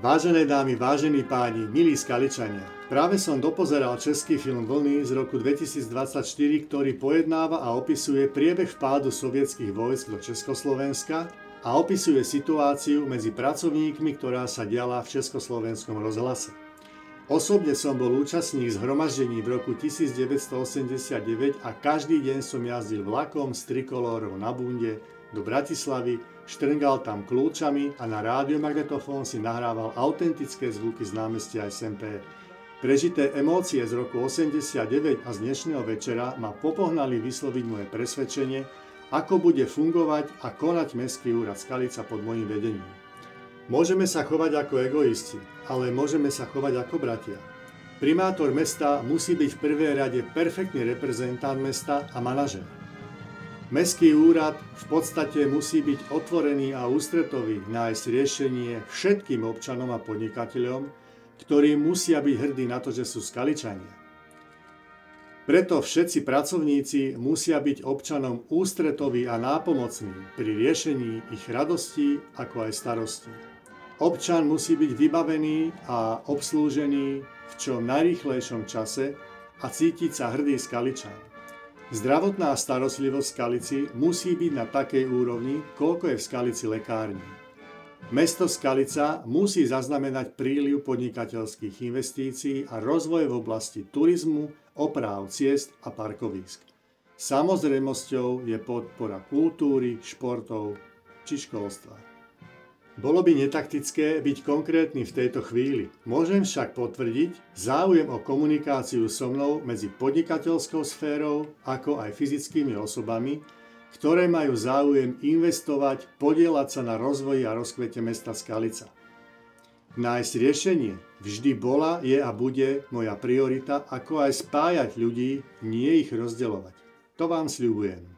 Vážené dámy, vážení páni, milí Skaličania, práve som dopozeral český film Vlny z roku 2024, ktorý pojednáva a opisuje priebeh vpádu sovietských vojsk do Československa a opisuje situáciu medzi pracovníkmi, ktorá sa diala v Československom rozhlase. Osobne som bol účastník zhromaždení v roku 1989 a každý deň som jazdil vlakom s trikolórou na bunde do Bratislavy, štrngal tam kľúčami a na rádiomagnetofón si nahrával autentické zvuky z námestia SMP. Prežité emócie z roku 89 a z dnešného večera ma popohnali vysloviť moje presvedčenie, ako bude fungovať a konať Mestský úrad Skalica pod mojím vedením. Môžeme sa chovať ako egoisti, ale môžeme sa chovať ako bratia. Primátor mesta musí byť v prvej rade perfektný reprezentant mesta a manažer. Mestský úrad v podstate musí byť otvorený a ústretový, nájsť riešenie všetkým občanom a podnikateľom, ktorí musia byť hrdí na to, že sú Skaličania. Preto všetci pracovníci musia byť občanom ústretoví a nápomocní pri riešení ich radostí ako aj starostí. Občan musí byť vybavený a obslúžený v čo najrýchlejšom čase a cítiť sa hrdý Skaličan. Zdravotná starostlivosť v Skalici musí byť na takej úrovni, koľko je v Skalici lekární. Mesto Skalica musí zaznamenať príliv podnikateľských investícií a rozvoj v oblasti turizmu, opráv ciest a parkovísk. Samozrejmosťou je podpora kultúry, športov či školstva. Bolo by netaktické byť konkrétny v tejto chvíli. Môžem však potvrdiť záujem o komunikáciu so mnou medzi podnikateľskou sférou, ako aj fyzickými osobami, ktoré majú záujem investovať, podieľať sa na rozvoji a rozkvete mesta Skalica. Nájsť riešenie vždy bola, je a bude moja priorita, ako aj spájať ľudí, nie ich rozdeľovať. To vám sľubujem.